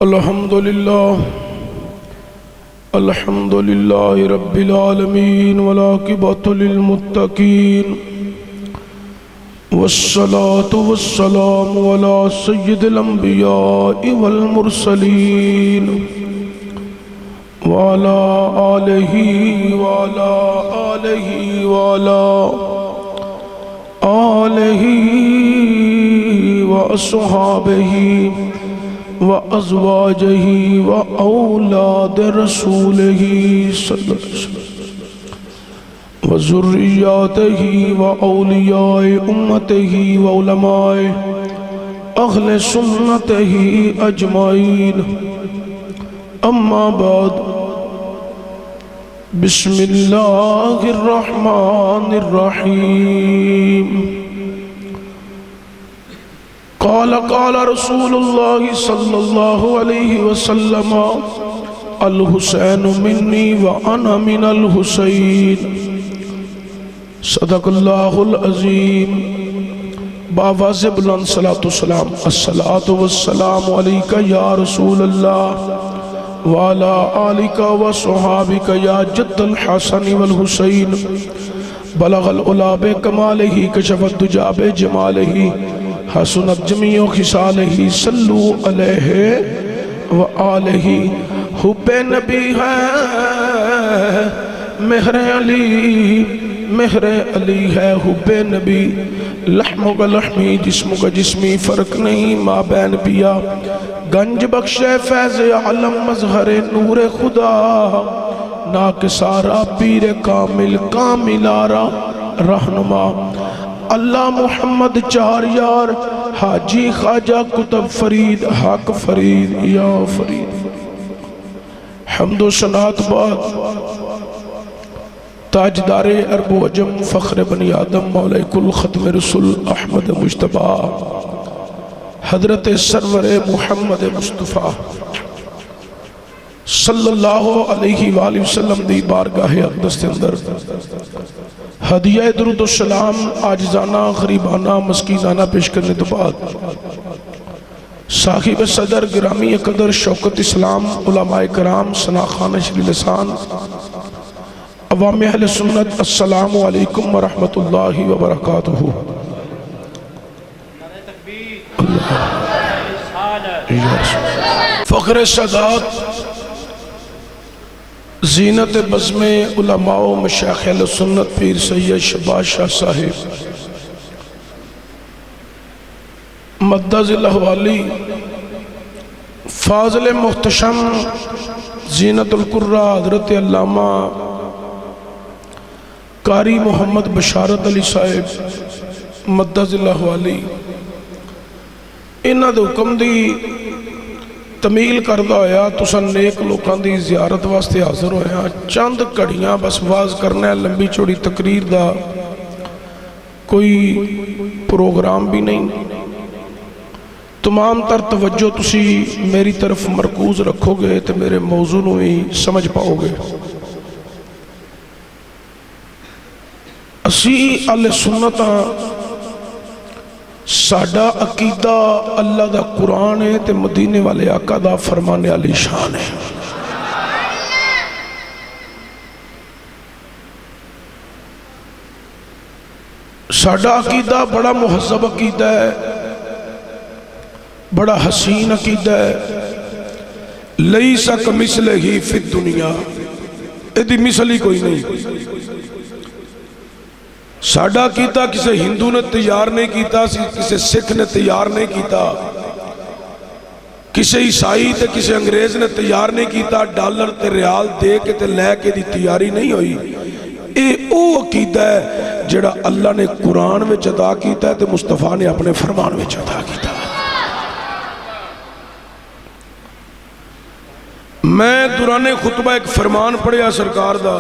الحمد لله رب العالمين والعاقبة للمتقين والصلاة والسلام على سيد الأنبياء والمرسلين وعلى آله وأصحابه وأزواجه وأولاد رسوله صلى الله عليه وسلم وذرياته وأولياء أمته وعلماء أهل سنته أجمعين أما بعد بسم الله الرحمن الرحيم قال رسول الله صلى الله عليه وسلم الحسين مني وأنا من الحسين صدق الله العظيم باواز بلند صلاة والسلام الصلاة والسلام عليك يا رسول الله وعلى آلك وصحابك يا جد الحسن والحسين بلغ العلا بكماله كشف الدجى بجماله حسنت جمیع خصالہ صلو علیہ وآلہ حب نبی ہے مہر علی ہے حب نبی لحم کا لحمی جسم کا جسمی فرق نہیں ما بین پیا گنج بخش فیض عالم مظہر نور خدا ناکسارا پیر کامل کاملارا رہنما اللہ محمد چار یار حاجی خواجہ کتب فرید حق فرید یا فرید حمد و ثناء بعد تاجدار عرب و عجم فخر بنی آدم مولا کل ختم رسول احمد مجتبی حضرت سرور محمد مصطفیٰ صلی اللہ علیہ وآلہ وسلم دی بارگاہ اقدس کے اندر ہدیہ درود و سلام عاجزانہ غریبانہ مسکینانہ پیش کرنے تو بعد صاحب صدر گرامی قدر شوکت اسلام علماء کرام ثناخان شری لسان عوام اہل سنت السلام علیکم ورحمت اللہ وبرکاتہ فخر سادات زینت بزم علماء و مشایخ اہل سنت پیر سید شہباز شاہ صاحب مدد اللہ والی فاضل محتشم زینت القرہ حضرت علامہ قاری محمد بشارت علی صاحب مدد اللہ والی انہاں دے حکم دی تمیل کردہ ہویا تسا نیک لوکاں دی زیارت واسطے حاضر ہویا چند کڑیاں بس واز کرنا ہے لمبی چوڑی تقریر دا کوئی پروگرام بھی نہیں تمام تر توجہ تسی میری طرف مرکوز رکھو گے تو میرے موضوع نو ہی سمجھ پاؤ گے اسی اہل سنتاں ساڈا عقیدہ اللہ دا قرآن ہے تے مدینے والے آقا دا فرمانے علی شان ہے ساڈا عقیدہ بڑا مہذب عقیدہ ہے بڑا حسین عقیدہ ہے لیس کمثلہ فی الدنیا ایدی مثل ہی کوئی نہیں ساڈا کیتا کسے ہندو نے تیار نہیں کیتا کسے سکھ نے تیار نہیں کیتا کسے عیسائی تے کسے انگریز نے تیار نہیں کیتا ڈالر تے ریال دے کے تے لے کے دی تیاری نہیں ہوئی اے او عقیدہ ہے جڑا اللہ نے قرآن میں عطا کیتا ہے تے مصطفیٰ نے اپنے فرمان میں عطا کیتا ہے میں دوران خطبہ ایک فرمان پڑھیا سرکار دا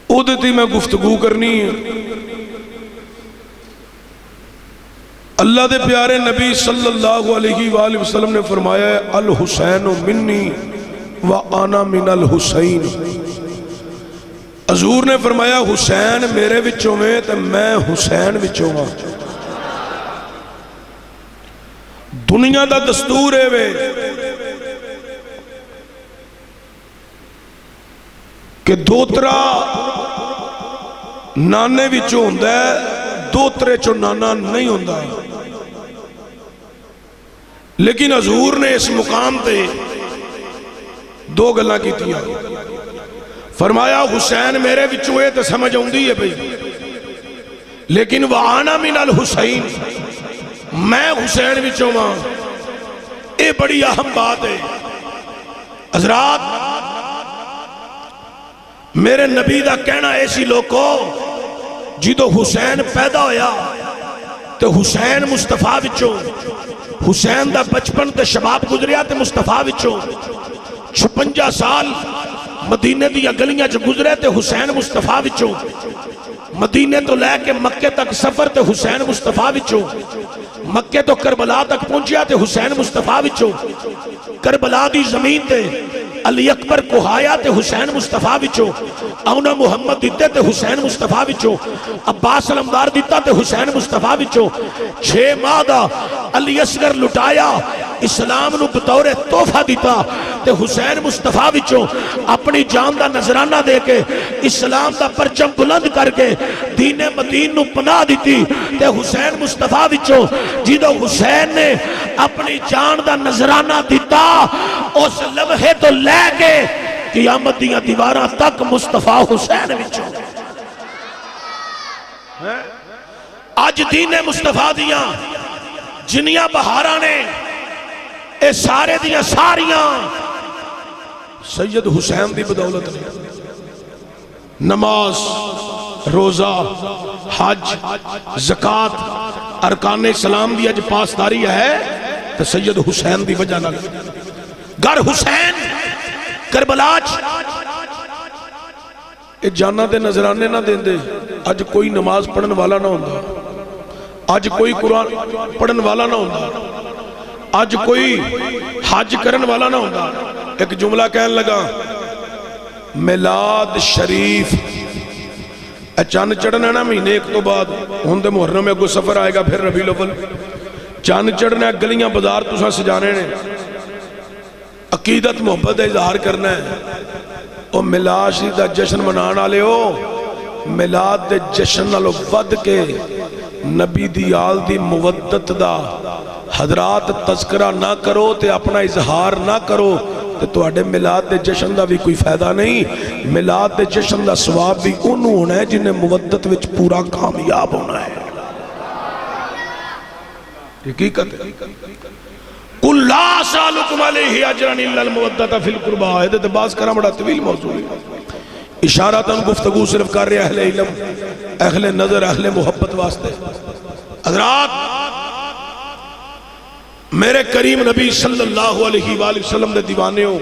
ادھتی میں گفتگو کرنی ہے اللہ دے پیارے نبی صلی اللہ علیہ وآلہ وسلم نے فرمایا ہے الحسین منی وآنا من الحسین حضور نے فرمایا حسین میرے وچوں میں تو میں حسین وچوں ہاں دنیا دا دستور ہے وے کہ دوترا نانے وچوں ہوندا ہے، دوترے چوں نانا نہیں ہوندا. لیکن حضور نے اس مقام تے دو گلاں کیتیاں. فرمایا حسین میرے وچوں اے تے سمجھ آوندی ہے بھئی، لیکن وَأَنَا مِنَ الْحُسَيْن، میں حسین وچوں ماں. اے بڑی اہم بات ہے حضرات. میرے نبی دا کہنا ایسی لوگوں جدو حسین پیدا ہویا تو حسین مصطفیٰ وچوں، حسین دا بچپن تے شباب گزریا تے مصطفیٰ وچوں 56 سال مدینے دیا گلیاں چ گزرے تے حسین مصطفیٰ وچوں. مدینے تو لے کے مکے تک سفر تے حسین مصطفیٰ وچوں. مکے تو کربلا تک پہنچیا تے حسین مصطفیٰ وچوں. کربلا دی زمین تے علی اکبر کو آیا تے حسین مصطفیٰ وچوں. اونا محمد دیتے تے حسین مصطفیٰ وچوں. عباس علمدار دیتا تے حسین مصطفیٰ وچوں. 6 ماہ دا علی اصغر لٹایا، اسلام نو بطور تحفہ دیتا تے حسین مصطفیٰ وچوں. اپنی جان دا نظرانہ دے کے اسلام دا پرچم بلند کر کے دین مدین نو پناہ دیتی تے حسین مصطفیٰ وچوں. جدو حسین نے اپنی جان دا نظرانہ دیتا اس لمحے تو لے کے قیامت دیاں دیواراں تک مصطفیٰ حسین وچوں. آج دین مصطفیٰ دیاں جنیاں بہاراں نے اے سارے دیاں ساریاں سید حسین دی بدولت نے. نماز، روزہ، حج، زکاة، ارکان اسلام دی اج پاسداری ہے تو سید حسین دی وجہ نہ. گر حسین کربلاچ اے جانا دے نظرانے نہ دیں دے. اج کوئی نماز پڑھن والا نہ ہوندا، اج کوئی قرآن پڑھن والا نہ ہوندا، اج کوئی حج کرن والا نہ ہوندا. ایک جملہ کہن لگا میلاد شریف چاند چڑھنا نا مہینے ایک تو بعد ہوندے محرم میں کوئی سفر آئے گا، پھر ربیع الاول چاند چڑھنا ہے، گلیاں بازار تساں سجانے نے، عقیدت محبت اظہار کرنا ہے. او میلاد شریف دا جشن منان والے ہو، میلاد دے جشن نالوں ود کے نبی دی آل دی مودت دا حضرات تذکرہ نہ کرو تے اپنا اظہار نہ کرو تے تواڈے میلاد دے جشن دا بھی کوئی فائدہ نہیں. میلاد دے جشن دا ثواب بھی انہوں ہونا ہے جنہیں مودت وچ پورا کامیاب ہونا ہے. حقیقت ہے. قُلْ لَا أَسْأَلُكُمْ عَلَيْهِ أَجْرًا إِلَّا الْمَوَدَّةَ فِي الْقُرْبَى. ہے تے باز کرا بڑا طویل موضوع ہے. اشارتاً گفتگو صرف کر رہے اہل علم، اہل نظر، اہل محبت واسطے. حضرات میرے کریم نبی صلی اللہ علیہ وآلہ وسلم دے دیوانے ہو،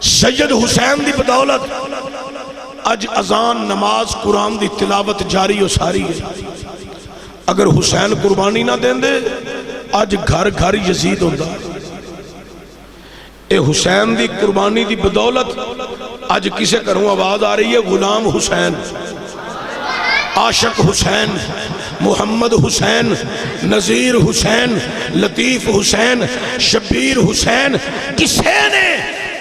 سید حسین دی بدولت اج اذان، نماز، قرآن دی تلاوت جاری و ساری ہے. اگر حسین قربانی نہ دیں دے اج گھر گھر یزید ہوندہ. اے حسین دی قربانی دی بدولت اج کسے کروں آواز آ رہی ہے غلام حسین، عاشق حسین، محمد حسین، نذیر حسین، لطیف حسین، شبیر حسین. کسے نے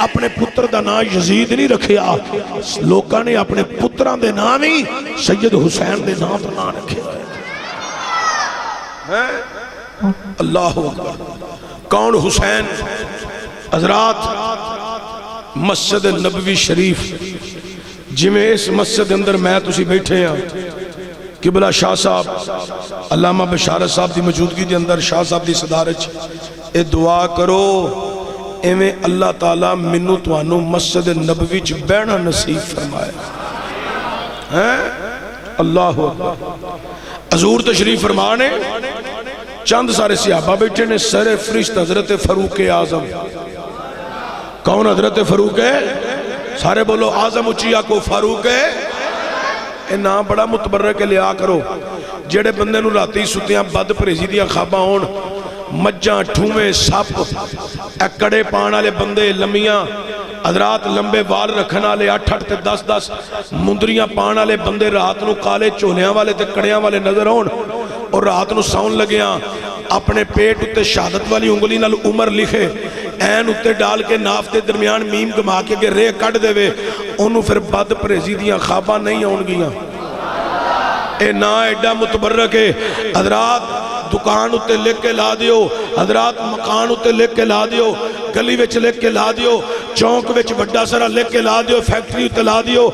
اپنے پتر دا نام یزید نہیں رکھیا، لوکاں نے اپنے پتران دے نام ہی سید حسین دے نام دا نام رکھے. اللہ اکبر. کون حسین؟ حضرات مسجد نبوی شریف جی میں اس مسجد اندر میں تسی بیٹھے ہیں، قبلہ شاہ صاحب علامہ بشارت صاحب دی موجودگی دے اندر شاہ صاحب دی صدارت اے دعا کرو ایویں اللہ تعالیٰ منو توانو مسجد نبوی چ بیٹھنا نصیب فرمائے. اللہ اکبر. حضور تشریف فرمانے چند سارے صحابہ بیٹھے نے، سر فرشت حضرت فاروق اعظم. کون حضرت فاروق ہے؟ سارے بولو اعظم اچیا کو فاروق ہے. اے نام بڑا متبرک کے لیا کرو. جڑے بندے نو راتی ستیاں بد پریزی دیاں خواباں ہون، مجھاں ٹھومے سپ اکڑے پان والے بندے، لمیاں حضرات لمبے وال رکھن والے 8-8 تے 10-10 مندریاں پان والے بندے رات نو کالے چولیاں والے تے کڑیاں والے نظر ہون اور رات نو ساؤن لگیاں اپنے پیٹ اتے شہادت والی انگلی نال عمر لکھے این اتے ڈال کے ناف دے درمیان میم گما کے کہ رے کٹ دے وے انہوں پھر بد پریزی دیاں خواباں نہیں آن گیاں اے نا ایڈا متبرک ہے حضرات دکان اتے لکھ کے لا دیو حضرات مکان اتے لکھ کے لا دیو گلی وچ لکھ کے لا دیو چونک وچ وڈا سرا لکھ کے لا دیو فیکٹری اتے لا دیو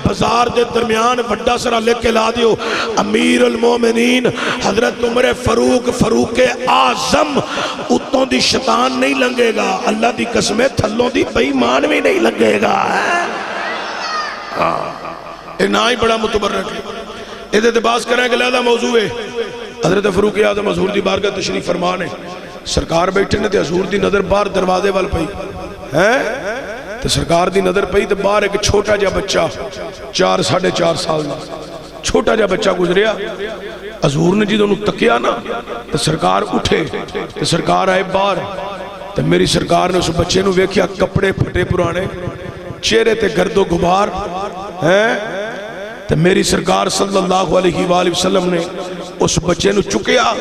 بازار دے درمیان وڈا سرا لکھ کے لا دیو امیر المومنین حضرت عمر فاروق فاروق اعظم اتوں دی شیطان نہیں لنگے گا اللہ دی قسمیں تھلوں دی بے ایمان بھی نہیں لگے گا اے نا ہی بڑا متبرک ہے ادھے دباس کریں کہ لہذا موضوع ہے حضرت فاروق اعظم حضور دی بارگاہ تشریف فرمانے سرکار بیٹھے نے تے حضور دی نظر باہر دروازے وال پئی ہیں تے سرکار دی نظر پئی تے باہر ایک چھوٹا جا بچہ 4-4.5 سال دا چھوٹا جا بچہ گزریا حضور نے جدوں تکیا نا تے سرکار اٹھے تے سرکار آئے باہر تے میری سرکار نے اس بچے نو ویکھیا کپڑے پھٹے پرانے چہرے تے گرد و غبار ہیں تے میری سرکار صلی اللہ علیہ وآلہ وسلم نے اس بچے نو چکیا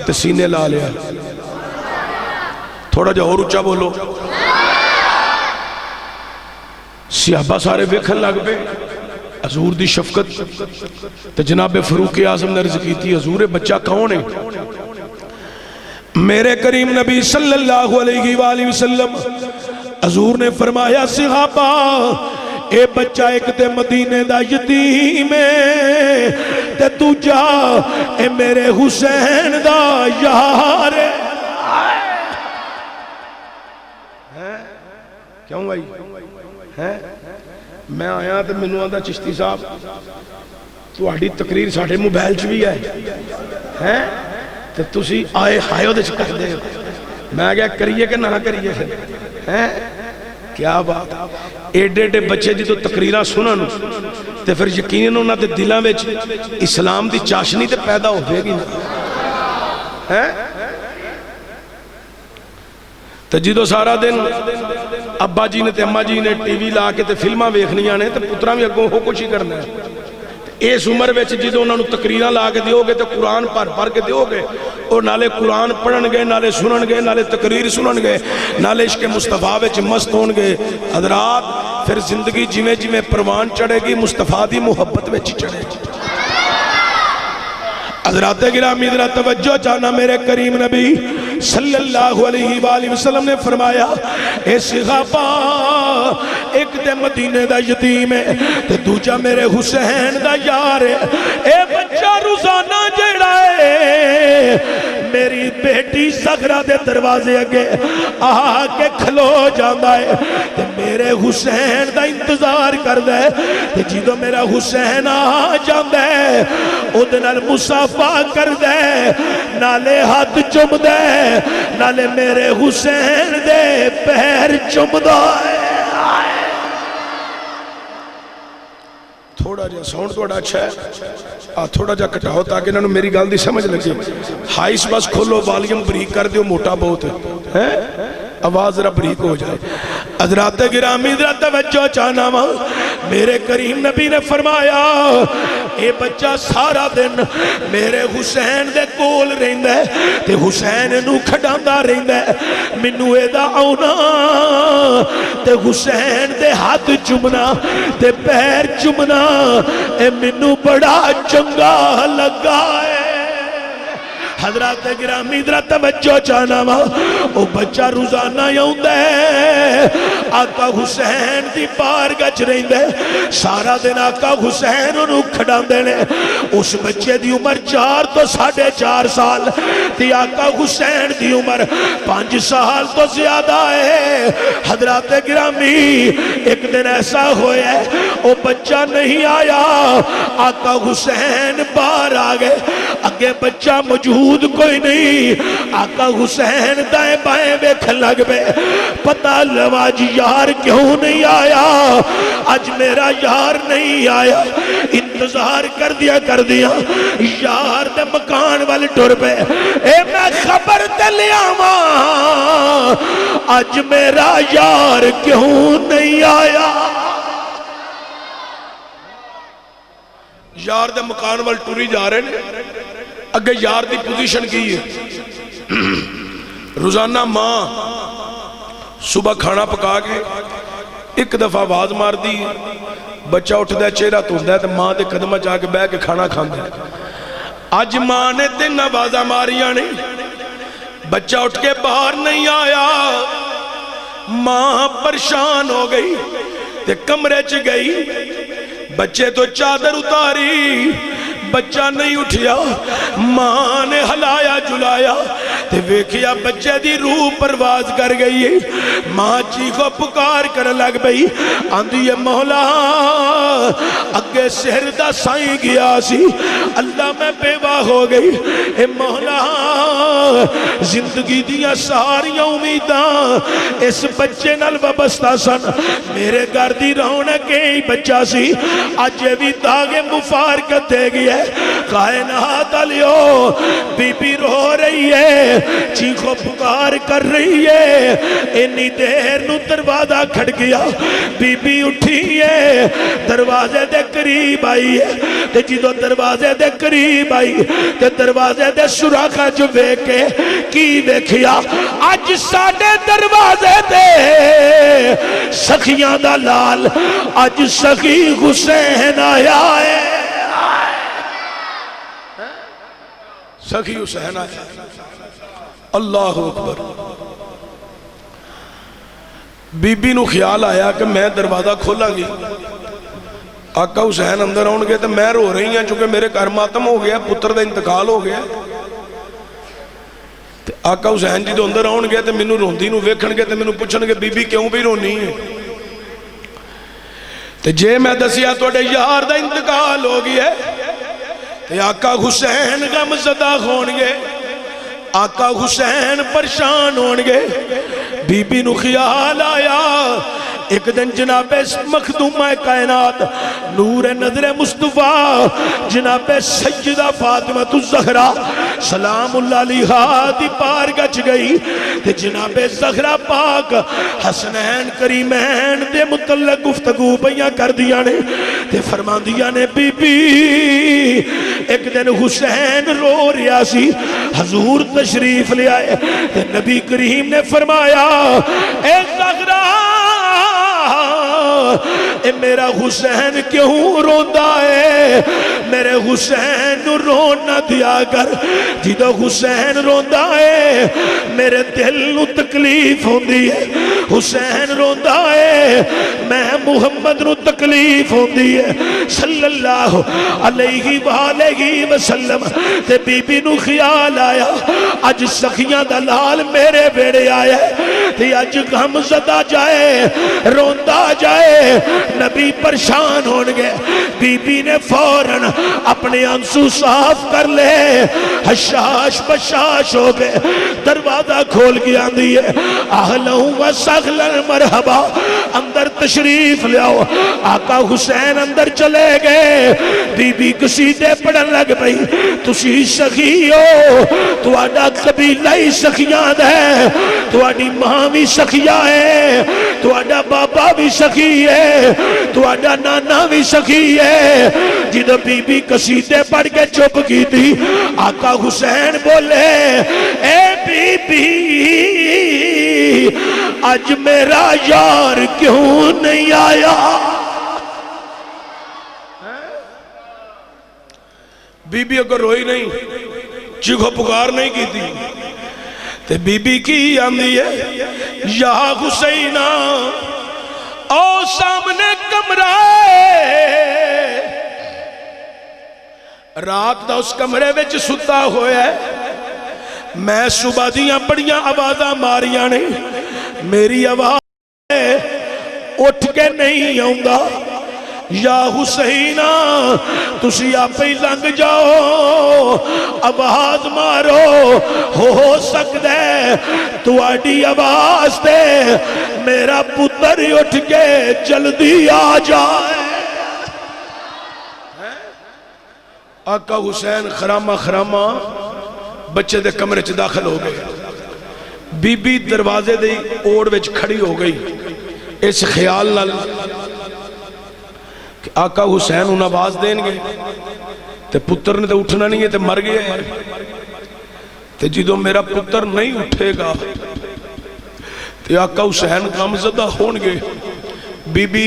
تے سینے لا لیا تھوڑا جا اور اچھا بولو صحابہ سارے ویکھن لگ پے حضور دی شفقت تے جناب فاروق اعظم نے عرض کی تھی حضور بچہ کون ہے میرے کریم نبی صلی اللہ علیہ وآلہ وسلم حضور نے فرمایا صحابہ اے بچہ ایک تے مدینے دا یتیم ہے تے تو جا اے میرے حسین دا یار ہے کیوں بھائی میں آیا تے منو آندا چشتی صاحب تو آڑی تقریر ساڑھے موبائل چ بھی ہے تے تسی آئے ہائے دے چکر دے میں کیا کریے کہ نہ کریے پھر کیا بات ایڈے ایڈے بچے جی تو تقریرہ سنن تے پھر یقیناً انہاں دے دلاں وچ اسلام دی چاشنی تے پیدا ہوئے گی نا تے جدو سارا دن ابا جی نے تے اماں جی نے ٹی وی لا کے تے فلماں ویکھنیاں نے تے پتراں وی اگوں ہو کچھ ہی کرنا ہے اس عمر وچ جدو انہاں نو تقریراں لا کے دیو گے تے قرآن پڑھ کے دیو گے اور نالے قرآن پڑھن گے نالے سنن گے نالے تقریر سنن گے نالے عشق مصطفیٰ وچ مست ہون گے حضرات پھر زندگی جویں جویں پروان چڑھے گی مصطفیٰ دی محبت وچ چڑھے گی حضرات گرامی ذرا توجہ چاہنا میرے کریم نبی صلی اللہ علیہ وآلہ وسلم نے فرمایا اے صحابہ ایک تے مدینے دا یتیم ہے تے دوجا میرے حسین دا یار ہے اے بچہ روزانہ جڑا ہے میری بیٹی زہرا دے دروازے اگے آ کے کھلو جاندا ہے تے میرے حسین دا انتظار کردا ہے تے جدوں میرا حسین آ جاندا ہے اودے نال مصافحہ کردا ہے نالے ہاتھ چومدا ہے نالے میرے حسین دے پیر چومدا ہے تھوڑا جا ساؤنڈ تھوڑا اچھا ہے تھوڑا جا کٹاؤ تاکہ انہوں میری گل دی سمجھ لگے ہائیس بس کھولو والیوم بریک کر دیو موٹا بہت ہے آواز ذرا بریک ہو جائے حضرات گرامی ذرا توجہ چاہنا میرے کریم نبی نے فرمایا اے بچہ سارا دن میرے حسین دے کول رہندا ہے تے حسین نو کھڈاندا رہندا ہے مینوں اے دا آونا تے حسین دے ہاتھ چومنا تے پیر چومنا اے مینوں بڑا چنگا لگا ہے حضرات گرامی ذرا توجہ چاہنا او بچہ روزانہ آوندا ہے آقا حسین دی بارگاہ چ رہندا ہے سارا دن آقا حسین نوں کھڈاندے نے اس بچے دی عمر 4 تو 4.5 سال تے آقا حسین دی عمر 5 سال تو زیادہ ہے حضرات گرامی ایک دن ایسا ہویا ہے او بچہ نہیں آیا آقا حسین باہر آ گئے اگے بچہ موجود کوئی نہیں آقا حسین دائیں بائیں ویکھن لگ پے پتہ لوا جی یار کیوں نہیں آیا آج میرا یار نہیں آیا انتظار کر دیا یار دے مکان والے ٹر پے اے میں خبر تے لیا ماں آج میرا یار کیوں نہیں آیا یار دے مکان والے ٹری جا رہے ہیں اگے یار دی پوزیشن کی ہے روزانہ ماں صبح کھانا پکا کے ایک دفعہ آواز مار دی، بچہ اٹھتا ہے چہرہ دھوندا ہے تو ماں دے قدمہ جا کے بہ کے کھانا کھاندا ہے۔ اج ماں نے 3 آوازاں ماریاں نے، بچہ اٹھ کے باہر نہیں آیا، ماں پریشان ہو گئی تے کمرے چ گئی، بچے تو چادر اتاری، بچہ نہیں اٹھیا، ماں نے ہلایا جلایا تے ویکھیا بچے دی روح پرواز کر گئی ہے۔ ماں چیخو پکار کر لگ بئی، آندھی ہے مولا اگے سحر دا سائیں گیا سی، اللہ میں بیوہ ہو گئی، اے مولا زندگی دیا ساریاں امیداں اس بچے نال وابستہ سن، میرے گھر دی رونق ہی بچہ سی، اج بھی داغے مفارقت دے گیا ہے، کائنات علیو بی بی رو رہی ہے، چیخو پکار کر رہی ہے، انی دیر نو دروازہ کھڑ گیا، بی بی اٹھی ہے، دروازے دے قریب آئی ہے، تے جدو دروازے دے قریب آئی تے دروازے دے سوراخاں جو ویکھے کی ویکھیا، اج ساڈے دروازے دے سخیاں دا لال، اج سخی حسین آیا ہے، سخی حسین آیا ہے، اللہ اکبر۔ بی بی نو خیال آیا کہ میں دروازہ کھولا گی، آقا حسین اندر آن گئے تو میں رو رہی ہیں چونکہ میرے گھر ماتم ہو گیا، پتر دا انتقال ہو گیا، آقا حسین جی تو اندر آن گئے تو مینوں روندی نو ویکھن گے تو مینوں پوچھن گے بی بی کیوں بھی رونی ہے، تو جے میں دسیا توڑے یار دا انتقال ہو گیا تو آقا حسین غم زدہ ہون گے، آقا حسین پریشان ہون گے، بی بی نو خیال آیا ایک دن جناب مخدومہ کائنات نور نظر مصطفیٰ جناب سیدہ فاطمہ الزہرا سلام اللہ علیہا دی پار گچ گئی تے جناب زہرا پاک حسنین کریمین دے متعلق گفتگو بیاں کر دیا نے تے فرمان دیا نے بی بی ایک دن حسین رو رہا سی، حضور تشریف لے آئے تے نبی کریم نے فرمایا اے زہرا اے میرا حسین کیوں روندا ہے، میرے حسین نو رون نہ دیا کر، جدو حسین روندا ہے میرے دل نو تکلیف ہوندی ہے، حسین روندا ہے میں محمد نو تکلیف ہوندی ہے صلی اللہ علیہ وآلہ وسلم تے بی بی نو خیال آیا اج سخیاں دا لال میرے بیڑے آیا تے اج غم زدہ جائے روندا جائے، نبی پریشان ہون گے، بی بی نے فوراً اپنے انسو صاف کر لے، حشاش بشاش ہو گئے، دروازہ کھول گیا دیئے اہلوں و سغلن مرحبا اندر تشریف لیاؤ، آقا حسین اندر چلے گئے، بی بی قصیدے پڑھن لگ پئی، تسی سخی ہو تو آڈا قبیلہ ہی سخیان ہے، تو آڈی ماں بھی سخیہ ہے، تو آڈا بابا بھی سخی ہے، تو آڈا نانا بھی سخی ہے، جدو بی بی قصیدے پڑھ کے چپ کی تھی، آقا حسین بولے اے بی بی آج میرا یار کیوں نہیں آیا، بی بی اگر روئی نہیں چیخو پکار نہیں کی تھی تے بی بی کی آندھی ہے یا حسینہ او سامنے کمرہ رات دا اس کمرے وچ ستا ہویا ہے، میں صبح دیاں بڑیاں آوازاں ماریاں نے، میری آواز اٹھ کے نہیں آؤں گا، یا حسینہ تسی آپ ہی لنگ جاؤ، آواز مارو، ہو سکتا ہے تو آڈی آواز دے میرا پتر اٹھ کے جلدی آ جائے۔ آقا حسین خرامہ خرامہ بچے دے کمرے چ داخل ہو گئے، بی بی دروازے دے اوڑ وچ کھڑی ہو گئی اس خیال نال کہ آقا حسین انہوں آواز دیں گے تے پتر نے تے اٹھنا نہیں ہے تے مر گئے، تے جدوں میرا پتر نہیں اٹھے گا تے آقا حسین غمزدہ ہون گے. بی بی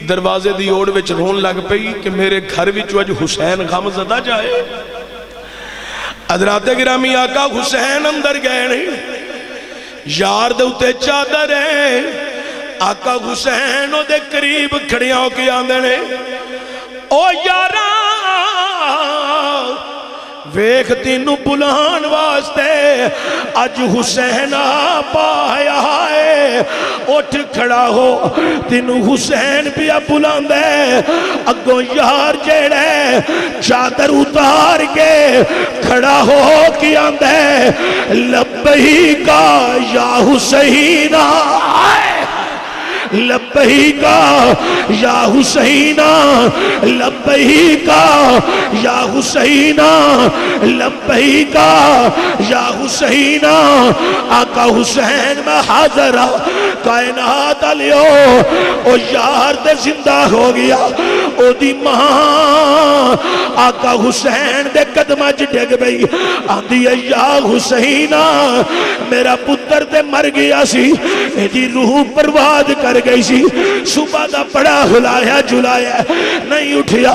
دروازے دی اوڑ وچ رون لگ پئی کہ میرے گھر وچ اج حسین غمزدہ جائے. حضرات گرامی آقا حسین اندر گئے نہیں، یار دے اتے چادر ہے. آقا حسین او دے قریب کھڑیاں ہو کے آندے نے، او یاراں ویکھ تینو بلان واسطے اج حسین پایا ہے، اٹھ کھڑا ہو تینو حسین پیا بلان دے. اگوں یار جیڑے چادر اتار کے کھڑا ہو کے آندے لبیکا یا حسینہ، لبیکا یا حسینہ، لبیکا یا حسینہ، لبیکا یا حسینہ. آقا حسین میں حاضر کائنات علیو او یار دے زندہ ہو گیا. او دی ماں آقا حسین دے قدمہ ڈگ گئی، آندی ہے یا حسینہ میرا پتر تے مر گیا سی، ایدی روح پرواد کر گئی سی. صبح دا بڑا ہلایا جلایا نہیں اٹھیا،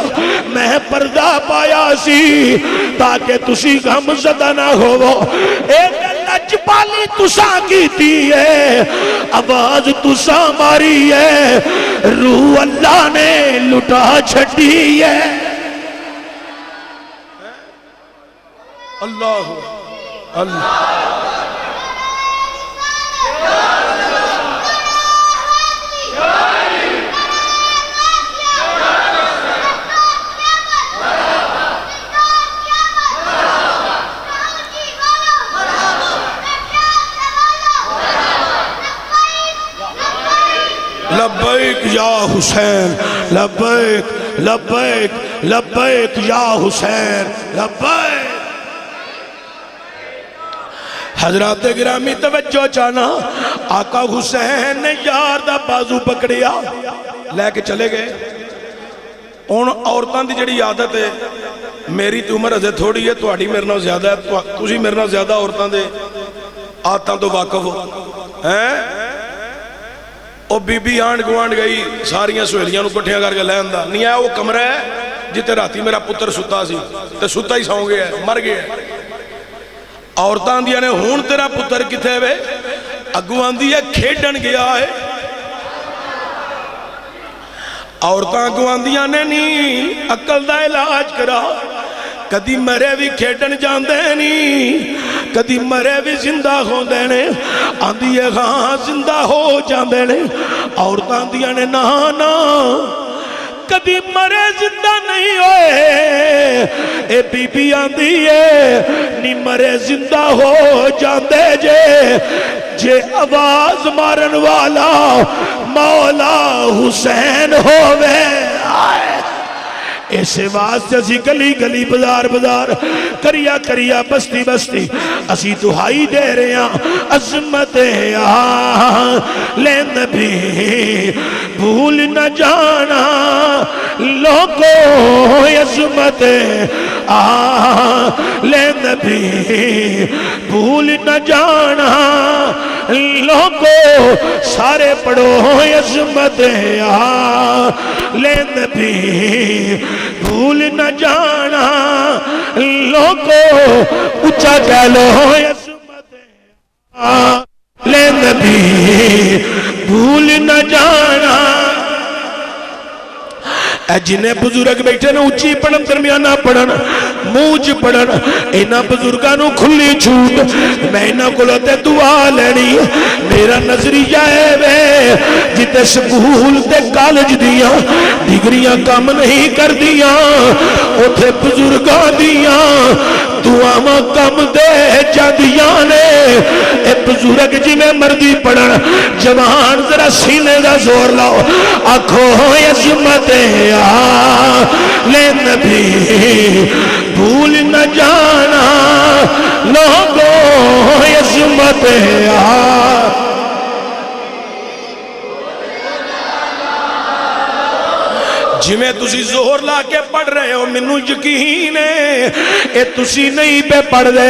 میں پردہ پایا سی تاکہ تسی غم زدہ نہ ہو. ایک لج پالی تساں کیتی ہے، آواز تساں ماری ہے، روح اللہ نے لٹا چھٹی ہے. اللہ اللہ لبیک یا حسین، لبیک لبیک لبیک یا حسین، لبیک. حضرات گرامی توجہ چانا، آقا حسین نے یار دا بازو پکڑیا لے کے چلے گئے. ان عورتاں دی جڑی عادت ہے، میری تو عمر ازے تھوڑی ہے، تواڈی میرے نال زیادہ ہے، تسی میرے نال زیادہ عورتاں دے عادتاں تو واقف ہو ہیں. او بی بی آنڈ گوانڈ گئی ساریاں سہیلیاں نو کٹھیاں کر کے لے آندا نہیں ہے. وہ کمرہ ہے جتے راتی میرا پتر ستا سی تے ستا ہی سو گیا ہے، مر گیا ہے. عورتاں آندیاں نے ہون تیرا پتر کتے وے؟ اگوں آندی ہے کھیڈن گیا ہے. عورتاں اگوں آندیاں نے نہیں عقل دا علاج کرا، کدی مرے بھی کھیڈن جاندے نہیں، کدی مرے بھی زندہ ہو دینے. آندی ہے ہاں زندہ ہو جاندے نے. عورتاں آندیاں نے نا نا کدی مرے زندہ نہیں ہوئے. اے بی بی آندی ہے نی مرے زندہ ہو جاندے جے آواز مارن والا مولا حسین ہووے. ایسے واسطے اسی گلی گلی بزار بزار کریا کریا بستی بستی اسی دہائی دے رہے ہیں عظمت لے نبی بھول نہ جانا لوگوں عظمت لے نبی بھول نہ جانا لوگوں سارے پڑھو عظمت لے نبی بھول نہ جانا لوگوں اچھا کہہ لو عظمت لے نبی بھول نہ جانا. اے جنہیں بزرگ بیٹھے نا اچھی پڑھن درمیانہ پڑھن موج پڑھن اینا بزرگانو کھلی چھوٹ میں اینا کلوتے دعا لینی. میرا نظریہ ہے وے جتے سکول تے کالج دیا ڈگریاں کام نہیں کر دیا اتھے بزرگان دیا دعاواں کم دے جاندیاں نے. اے بزرگ جی میں مردی پڑھن جوان ذرا سینے دا زور لاؤ آنکھوں عظمت لے نبی بھول نہ جانا لوگوں عظمت جی میں تسی زہر لا کے پڑھ رہے ہو منو یقین ہے اے تسی نہیں پہ پڑھ دے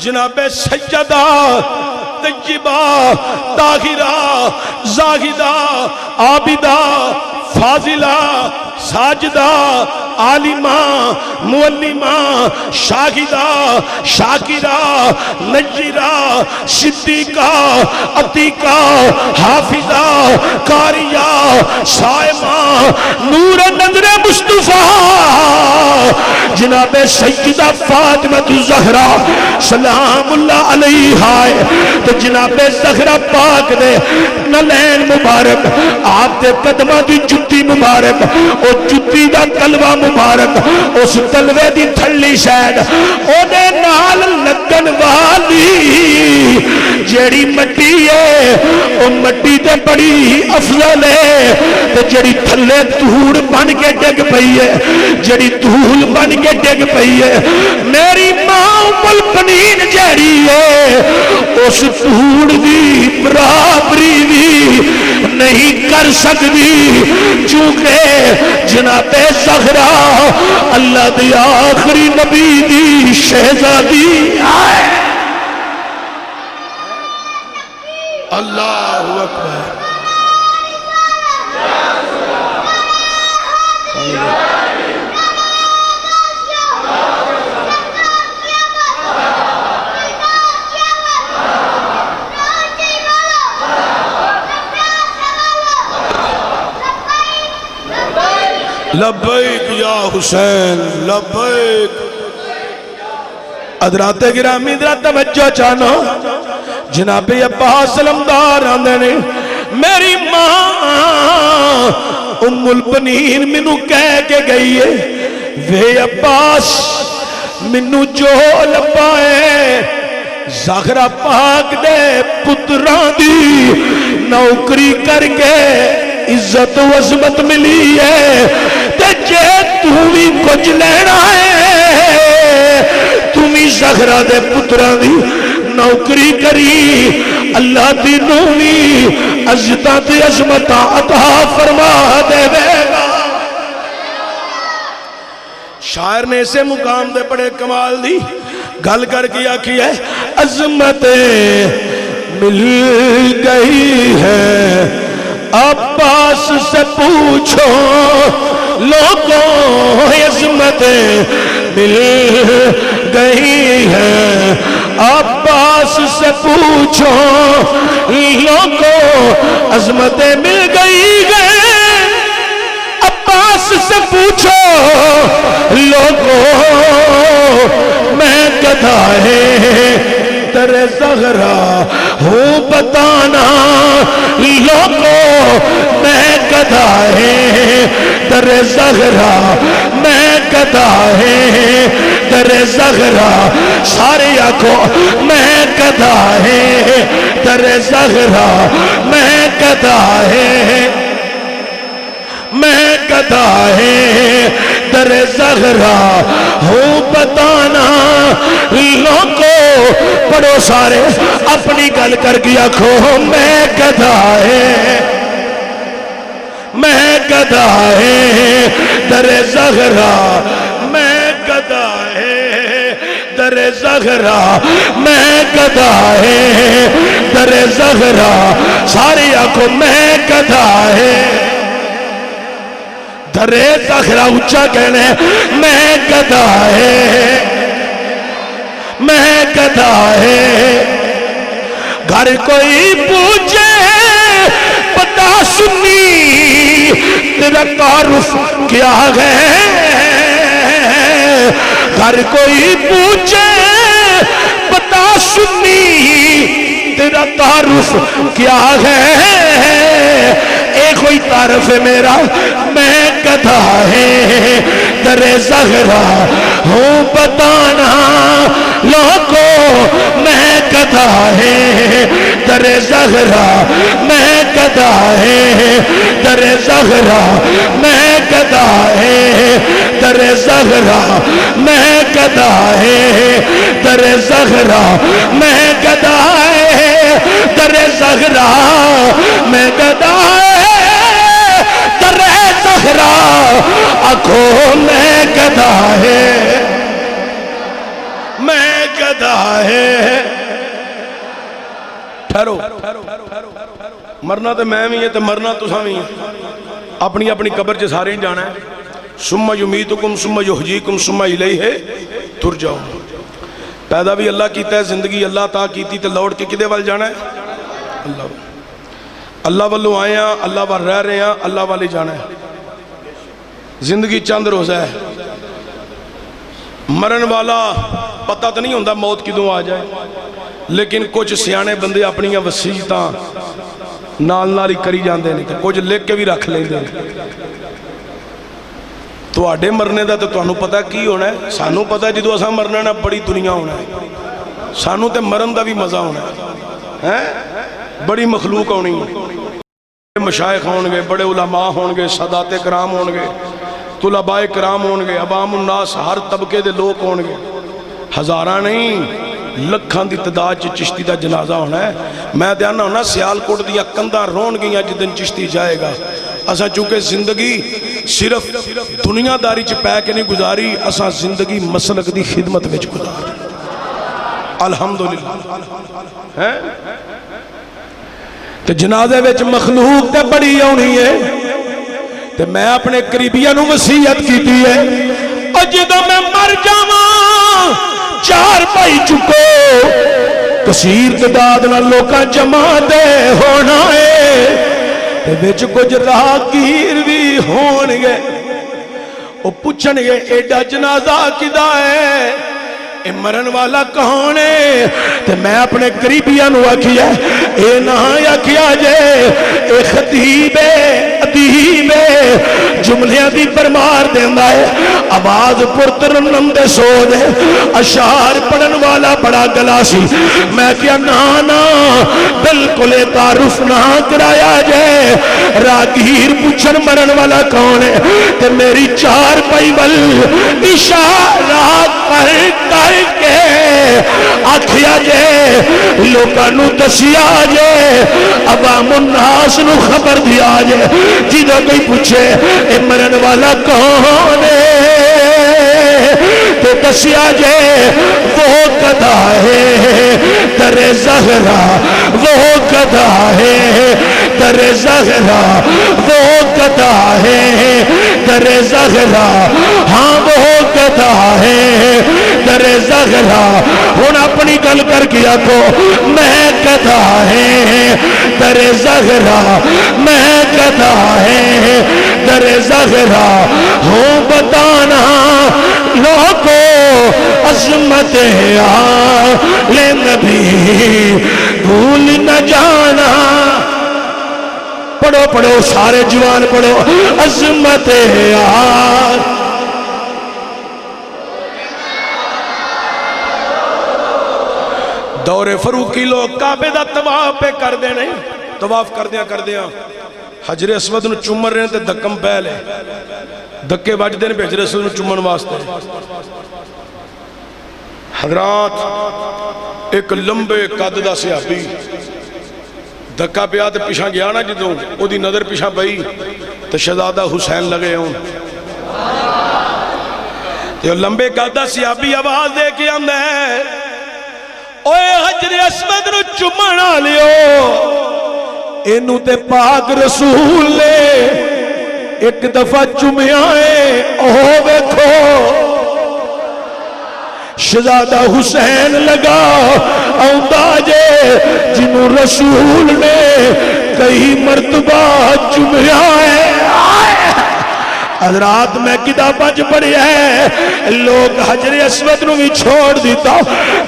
جناب سیدہ طیبہ طاہرہ زاہدہ عابدہ فاضلہ ساجدہ عالمہ معلمہ شاہدہ شاکرہ نجرہ صدیقہ عتیقہ حافظہ قاریہ صائمہ نور نظر مصطفیٰ جناب سیدہ فاطمہ الزہرا سلام اللہ علیہا تو جناب زہرا پاک دے نلین مبارک آپ دے قدمہ دی جتی مبارک او جتی دا تلوہ مبارک اس تلوے دی تھلی شاید او دے نال لگن والی جیڑی مٹی ہے او مٹی دے بڑی افضل ہے تو جیڑی تھلے دھوڑ بن کے ڈگ پئی ہے جیڑی دھول بن کے ڈگ پئی ہے میری ماں ام البنین جیڑی ہے اس دھوڑ دی برابری بھی نہیں کر سکتی چونکہ جناب زہرا اللہ دی آخری نبی دی شہزادی آئے اللہ اکبر لبیک یا حسین لبیک حضرات گرامی ذرا توجہ چاہنا جناب عباس علمدار آندے نے میری ماں ام البنین منو کہہ کے گئی ہے وے عباس منو جو لبا ہے زہرا پاک دے پتران دی نوکری کر کے عزت و عظمت ملی ہے تے جے تمہیں کچھ لینا ہے تمہیں زہرا دے پتران دی نوکری کری اللہ دی نومی عزتاں تے عظمتاں عطا فرما دے گا شاعر نے اسے مقام دے بڑے کمال دی گل کر کے آکھی ہے عظمتیں مل گئی ہے عباس سے پوچھو لوگوں عظمتیں مل گئی ہیں عباس سے پوچھو لوگوں عظمتیں مل گئی ہیں عباس سے پوچھو لوگوں میں گدھا ہے تیرے زہرا ہوں بتانا لوگوں میں گدھا ہے تیرے زہرا میں گدھا ہے تیرے زہرا سارے آنکھوں میں گدھا ہے تیرے زہرا میں گدھا ہے میں گدھا ہے تیرے زہرا ہوں بتانا لوگوں پڑھو سارے اپنی گل کر گیا کھو میں گدھا ہے میں گدھا ہے تیرے زہرا میں گدھا ہے تیرے زہرا میں گدھا ہے تیرے زہرا ساری آنکھوں میں گدھا ہے تیرے زہرا اچھا کہنے میں گدھا ہے میں گدھا ہے گھر کوئی پوچھے پتا سنی تیرا تعارف کیا ہے گھر کوئی پوچھے پتا سنی تیرا تعارف کیا ہے ایک ہوئی تعارف ہے میرا میں گدھا ہے تیرے زہرا ہوں بتانا لوگوں میں گدھا ہے تیرے زہرا میں گدھا ہے تیرے زہرا میں گدھا ہے تیرے زہرا میں گدھا ہے تیرے زہرا میں گدھا ہے تیرے زہرا میں گدھا ہے تیرے زہرا آنکھوں میں گدھا ہے میں گدھا قدا ہے. ٹھہرو، مرنا تو میں بھی ہے تو مرنا تساں بھی ہے. اپنی اپنی قبر چ سارے جانا ہے. ثم یمیتکم ثم یحییکم ثم الیہ ترجعون. پیدا بھی اللہ کیتا ہے، زندگی اللہ عطا کیتی، تے لوٹ کے کدے وال جانا ہے؟ اللہ والوں آئے ہیں، اللہ وال رہ رہے ہیں، اللہ والے جانا ہے. زندگی چند روزہ ہے. مرن والا پتہ تو نہیں ہوندہ موت کدوں آ جائے، لیکن کچھ سیانے بندے اپنی وسیعتاں نال نال ہی کری جاندے نہیں، کچھ لکھ کے بھی رکھ لیندے. تواڈے مرنے دا تو تانوں پتہ کی ہونا ہے. سانوں پتہ ہے جدوں اساں مرنا نا بڑی دنیا ہونا ہے. سانوں تے مرن دا بھی مزہ ہونا ہے. بڑی مخلوق ہونی ہے. مشائخ ہون گے، بڑے علماء ہون گے، سادات کرام ہون گے، طلباء کرام ہون گے، عوام الناس ہر طبقے دے لوگ ہون گے. ہزاراں نہیں لکھاں دی تعداد چشتی دا جنازہ ہونا ہے. میں دیانا ہونا سیالکوٹ دیا کنداں رون گئیاں جدن چشتی جائے گا. اساں چونکہ زندگی صرف دنیا داری چ پے کے نہیں گزاری، اساں زندگی مسلک دی خدمت وچ گزاری. الحمدللہ. تے جنازے وچ مخلوق تے بڑی آنی ہے. تے میں اپنے قریبیاں نو وصیت کیتی ہے، او جدوں میں مر جاواں چار پائی چکو کثیر تعداد نال لوکاں جمع دے ہونا ہے. تے وچ کچھ راہگیر بھی ہون گے، او پوچھن گے ایڈا جنازہ کدا ہے، اے مرن والا کون ہے؟ تے میں اپنے قریبیاں نو آکھیا اے نہ آکھیا جے اے خطیب ادیب جملیاں دی پرمار دیندا ہے، آواز پرترنم دے سو دے، اشعار پڑھن والا بڑا گلا سی. میں کیا نا بالکل تعارف نہ کرایا جے. راگیر پوچھن مرن والا کون ہے؟ تے میری چار پائی ول اشارہ کر کے آکھیا جے لوکاں نو دسیا جے، عوام الناس نو خبر دیا جے. جدوں کوئی پوچھے اے مرن والا کون ہے تو دسیا جے وہ گدھا ہے در زہرا، وہ گدھا ہے در زہرا، وہ گدھا ہے در زہرا. ہاں وہ گدھا ہے در زہرا. ہن اپنی گل کر کے آکھو میں گدھا ہے در زہرا، میں گدھا ہے در زہرا. ہوں بتانا لوگوں عظمت آل نبی بھول نہ جانا. پڑھو پڑھو سارے جوان پڑھو عظمت آل. دور فروقی لوگ کعبے دا طواف پہ کر دے نہیں، طواف کر دیا حجر اسود نو چومن رہے تے دکم پہلے دکے بج دے نے حجر اسود نو چومن واسطے. حضرات ایک لمبے قد دا صحابی دکا پیا تے پیچھا گیا نا، جدوں او دی نظر پیچھا پئی تے شہزادہ حسین لگے ہون. تے لمبے قد دا صحابی آواز دے کے آندا ہے اوے حجر اسود نو چومن والیو، اینو تے پاک رسول نے ایک دفعہ چومیا ہے. اوہ ویکھو شہزادہ حسین لگا آندا جے جنوں رسول نے کئی مرتبہ چومیا ہے. حضرات میں کتاباں پڑھی ہے لوگ حجر اسود نو بھی چھوڑ دیتا،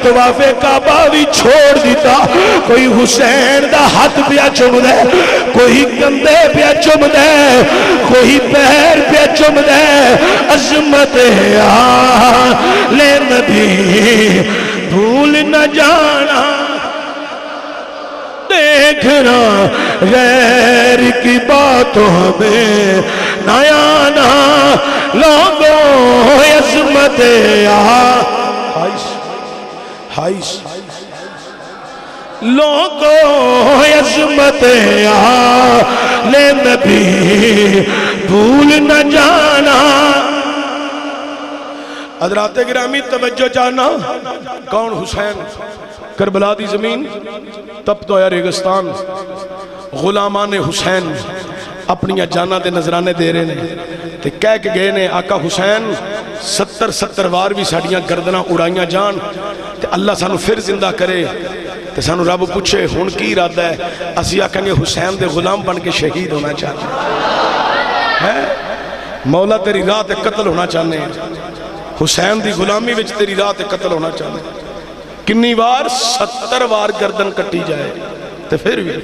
طواف کعبہ بھی چھوڑ دیتا. کوئی حسین دا ہاتھ پیا چوم دے، کوئی کندھے پیا چوم دے، کوئی پیر پیا چوم دے. عظمت آل نبی بھول نہ جانا، دیکھنا غیر کی باتوں میں نہ آنا. لوگوں عظمت لوگوں عظمت آل نبی بھول نہ جانا. حضرات گرامی توجہ چاہنا، کون؟ حسین۔ کربلا دی زمین تب تو ہے ریگستان، غلامان حسین اپنی جانا دے نظرانے دے رہے ہیں تے کہہ کے گئے نے آقا حسین 70 وار بھی ساڑیاں گردناں اڑائیاں جان تے اللہ سانو پھر زندہ کرے تے سانو رب پوچھے ہن کی ارادہ ہے، اسی آکھیں گے حسین دے غلام بن کے شہید ہونا چاہتے ہیں۔ مولا تیری راہ تے قتل ہونا چاہتے ہیں، حسین دی غلامی وچ تیری راہ تے قتل ہونا چاہتے ہیں۔ کنی وار؟ 70 وار گردن کٹی جائے تے پھر بھی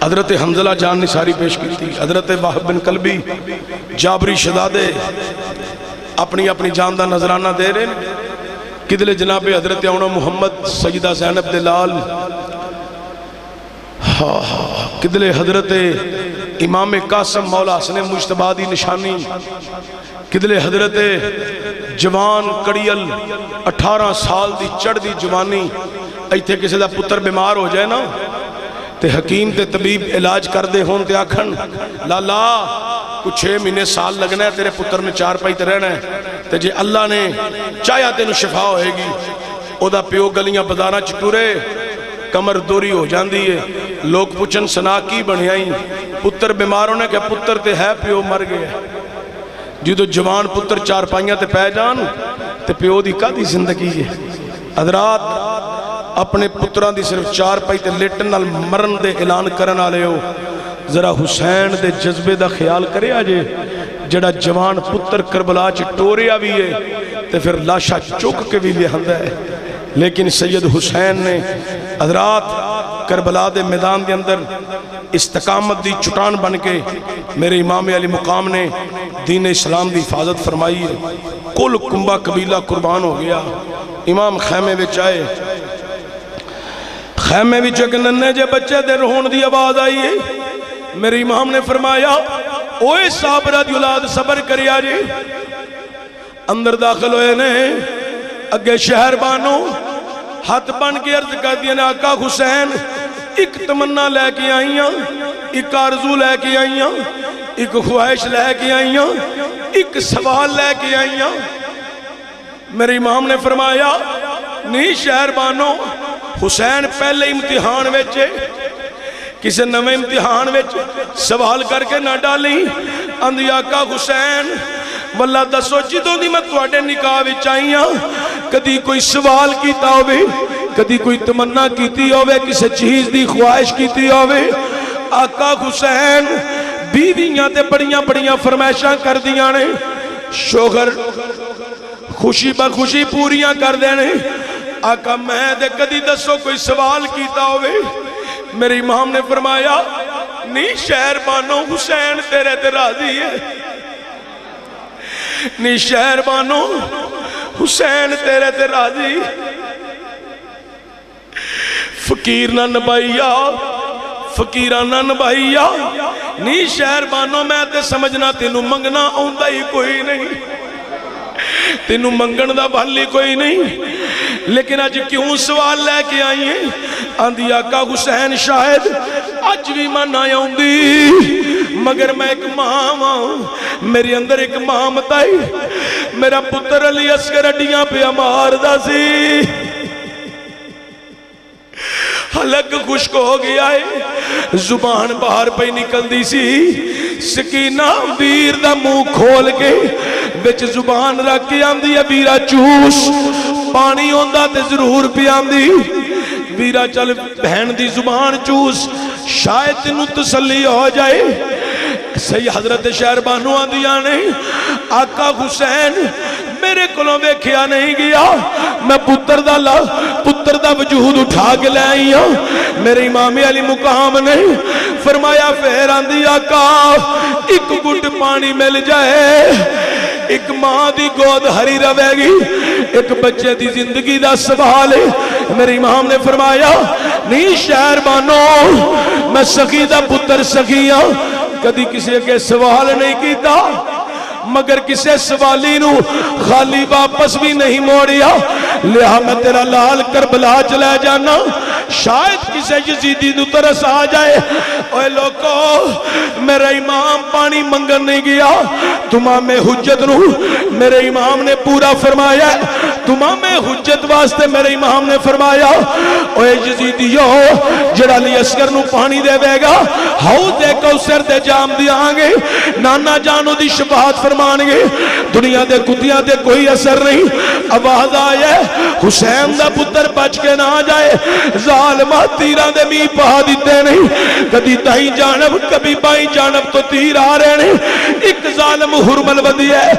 حضرت حنظلہ جان نثاری پیش کی تھی، حضرت وہب بن کلبی جابری شہزادے اپنی اپنی جان دا نظرانہ دے رہے ہیں، کدلے جناب حضرت اونا محمد سیدہ زینب دلال، کدلے حضرت امام قاسم مولا حسن مجتبی دی نشانی، کدلے حضرت جوان کڑیل 18 سال دی چڑھ دی جوانی، ایتھے کسی دا پتر بیمار ہو جائے نا تے حکیم تے طبیب علاج کر دے ہون تے آکھن لالا کچھ 6 مہینے سال لگنا ہے تیرے پتر نے 4 پائی تے رہنا ہے تے جے اللہ نے چاہیا تینو شفا ہوئے گی، او دا پیو گلیاں بازاراں چ ٹرے کمر دوری ہو جاندی ہے، لوگ پوچھن سنا کی بنے آئیں، پتر بیمار ہونے کہ پتر تے ہے پیو مر گئے، جدو جوان پتر 4 پائیاں تے پہ جان تے پیو دی کا دی زندگی ہے۔ حضرات اپنے پتران دی صرف 4 پائی تے لیٹن نال مرن دے اعلان کرن آلے ہو، ذرا حسین دے جذبے دا خیال کرے آجے جڑا جوان پتر کربلا چ ٹوریا بھی ہے تے پھر لاشا چک کے بھی لہندہ ہے، لیکن سید حسین نے حضرات کربلا دے میدان دے اندر استقامت دی چٹان بن کے میرے امام علی مقام نے دین اسلام دی حفاظت فرمائی ہے، کل کنبہ قبیلہ قربان ہو گیا۔ امام خیمے بچ آئے، خیمے بھی چک ننے جے بچے دے رہون دی آواز آئی ہے، میرے امام نے فرمایا اوے صابرہ دی اولاد صبر کریا جی، اندر داخل ہوئے نے اگے شہر بانو ہاتھ بن کے عرض کر دیا نے آقا حسین ایک تمنا لے کے آئیاں، ایک آرزو لے کے آئیاں، ایک خواہش لے کے آئیاں، ایک سوال لے کے آئیاں۔ میرے امام نے فرمایا نہیں شہر بانو، حسین پہلے امتحان ویچے کسے نوے امتحان ویچے سوال کر کے نہ ڈالی، اندھی آقا حسین واللہ دسو جدوں دی میں تواڈے نکاح وچ آئیاں کدی کوئی سوال کیتا ہوئے، کدی کوئی تمنا کیتی ہوئے، کسے چیز دی خواہش کیتی ہوئے؟ آقا حسین بیویاں تے بڑیاں بڑیاں فرمائشاں کر دیاں نے، شوہر خوشی بخوشی پوریاں کر دینے، آقا میں دے کدی دسو کوئی سوال کیتا ہوئے؟ میرے امام نے فرمایا نہیں شہر بانو حسین تیرے تے راضی ہے، نہیں شہر بانو حسین تیرے تے راضی، فقیر نہ نبائیا فقیران نہ نبائیا، نہیں شہر بانو میں تے سمجھنا تینوں منگنا آؤندہ ہی کوئی نہیں، تینوں منگن دا بھالی کوئی نہیں، لیکن آج کیوں سوال لے کے آئی ہیں؟ آندھی آقا حسین شاید آج بھی ماں نہ آؤندی مگر میں ایک ماں ہوں، میری اندر ایک ماں متائی، میرا پتر علی اصغر اڈیاں پہ امار دا سی، حلق خشک ہو گیا ہے، زبان باہر پہ نکل دی سی، سکینہ ویر دا منہ کھول کے بچ زبان رکھ کے آندھی ہے ویرا چوس، پانی ہوندہ تے ضرور پی آندھی، ویرا چل بہن دی زبان چوس شاید تینوں تسلی ہو جائے۔ سی حضرت شہر بانو آندھیاں نے آقا حسین میرے کلوں ویکھیا نہیں گیا، میں پتر دا وجود اٹھا کے لے آئی ہوں۔ میرے امام علی مقام نے فرمایا پھر آندھی آقا ایک گھٹ پانی مل جائے، ایک ماں دی گود ہری روے گی، ایک بچے دی زندگی دا سوال ہے۔ میرے امام نے فرمایا نہیں شہر بانو میں سخی دا پتر سخیاں، کدی کسی کے سوال نہیں کیتا مگر کسے سوالی نو خالی واپس بھی نہیں موڑیا، لہا میں تیرا لال کربلا چلا جانا شاید کسے یزیدی نو ترس آ جائے اوے لوگو میرا امام پانی منگن نہیں گیا تمام حجت نو میرے امام نے پورا فرمایا تمام حجت واسطے میرے امام نے فرمایا اوے یزیدیو جڑا علی اصغر نو پانی دے بے گا حوض کوثر دے جام دیاں گے نانا جانو دی شفاعت فرمان گے دنیا دے کتیاں دے کوئی اثر نہیں آواز آیا حسین دا پتر بچ کے نہ جائے ظالمہ تیران دے می پہا دیتے نہیں کبھی دائیں جانب کبھی بائیں جانب تو تیر آ رہے نہیں ایک ظالم حرمل بدی ہے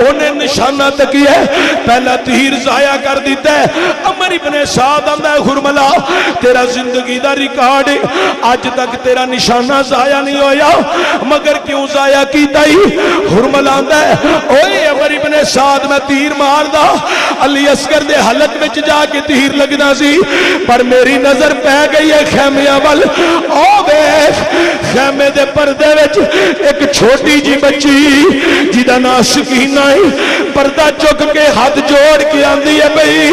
انہیں نشانہ تکی ہے پہلا تیر ضائع کر دیتا ہے عمر ابن سعد آندہ ہے حرملہ تیرا زندگی دا ریکارڈ آج تک تیرا نشانہ ضائع نہیں ہویا مگر کیوں ضائع کیتا ہی حرملہ آندہ ہے اوہ عمر ابن سعد میں تیر مار دا علی اصغر دے حلق میں جا کے تیر لگنا سی پر میری نظر پہ گئی ہے خیمیہ وال او بیخ خیمے دے پردے وچ ایک چھوٹی جی بچی جیدہ ناسکین آئی پردہ چک کے ہاتھ جوڑ کے آندھی ہے بھئی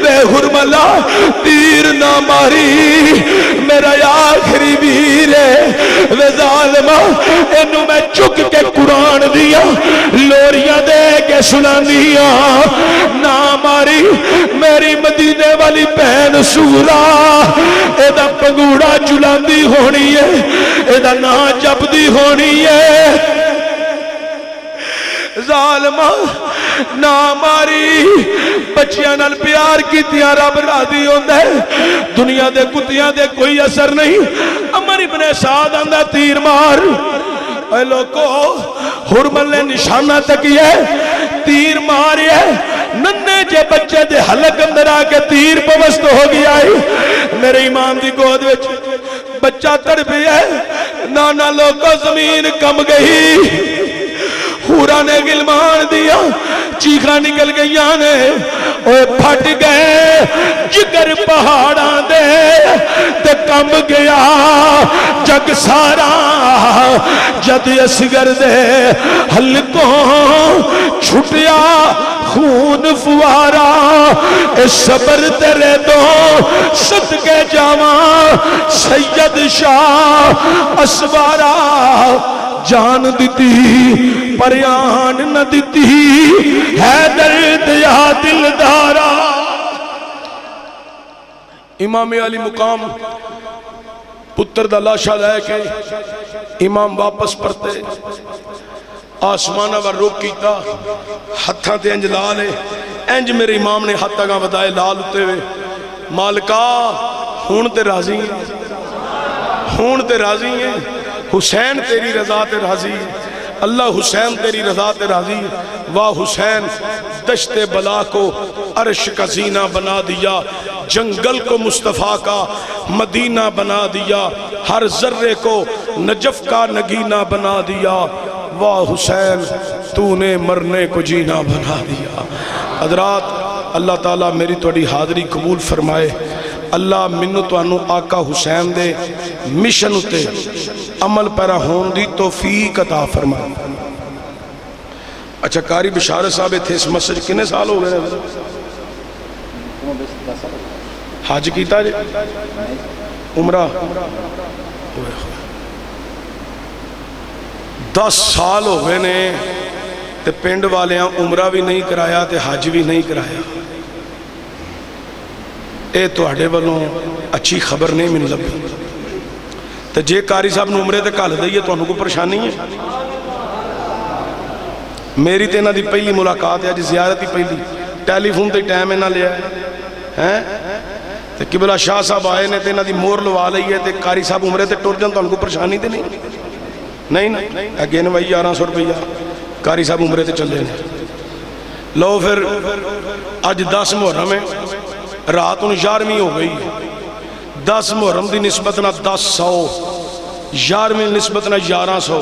بے حرملہ تیر نہ ماری میرا آخری ویر ہے وے ظالمہ انہوں میں چک کے قرآن دیا لوریاں دے کے سنانیاں نہ ماری میری مدینے والی بہن سورا ایدہ پنگوڑا جلاندی ہونی ہے ایدہ نا جبدی ہونی ہے ظالمہ نہ ماری بچیاں نال پیار کی تیاں رب راضی ہوندہ ہے دنیا دے کتیاں دے کوئی اثر نہیں عمر ابن سعد آندہ تیر مار اے لوگو حرمل نے نشانہ تکی ہے تیر ماری ہے ننے جے بچے دے حلق اندر آکے تیر پوست ہو گیا ہے میرے امام دی گود وچ بچہ تڑپی ہے نانا لوگو زمین کم گئی حورا نے گلمان دیا چیخا نکل گیا نے اوہ پھٹ گئے جگر پہاڑاں دے تے کم گیا جگ سارا جد اصغر دے حلقوں چھٹیا خون فوارا اے صبر تیرے دو صدقے جاواں سید شاہ اسوارا جان دیتی پریان نہ دیتی ہے درد یا دل دارا امام علی مقام پتر دا لاشا لے کے امام واپس پڑھتے آسمانہ ور روک کیتا ہتھاں تے انج لالے انج میرے امام نے ہتھاں گاں بدائے لال ہوتے ہوئے مالکا ہون تے راضی ہیں حسین تیری رضا تے راضی اللہ حسین تیری رضا تے راضی واہ حسین دشت بلا کو عرش کا زینہ بنا دیا جنگل کو مصطفیٰ کا مدینہ بنا دیا ہر ذرے کو نجف کا نگینہ بنا دیا واہ حسین تو نے مرنے کو جینا بنا دیا حضرات اللہ تعالیٰ میری توڑی حاضری قبول فرمائے اللہ منو تو انو آقا حسین دے مشن تے عمل پیرا ہون دی توفیق عطا فرمائے اچھا قاری بشارت صاحب تھے اس مسجد کنے سال ہو گئے حج کیتا جی عمرہ 10 سال ہو گئے نے تے پینڈ والے ہیں عمرہ بھی نہیں کرایا تے حج بھی نہیں کرایا اے تو اڑے والوں اچھی خبر نہیں من لگی تو جے قاری صاحب نے عمرے تے کال دئیے تو انہوں کو پریشانی ہے میری تے نہ دی پہلی ملاقات ہے جی زیارتی پہلی ٹیلی فون تے ٹائم ہے نہ لیا ہے تے قبلہ شاہ صاحب آئے نے تے نہ دی مور لوا لئی ہے تے قاری صاحب عمرے تے ٹور جان تو انہوں کو پریشانی تے نہیں اگین وہی 1100 روپیہ قاری صاحب عمرے تے چلے نے لو پھر آج 10 محرم ہے رات 11ویں ہو گئی 10 محرم دی نسبت نہ 1000 11ویں نسبت نہ 1100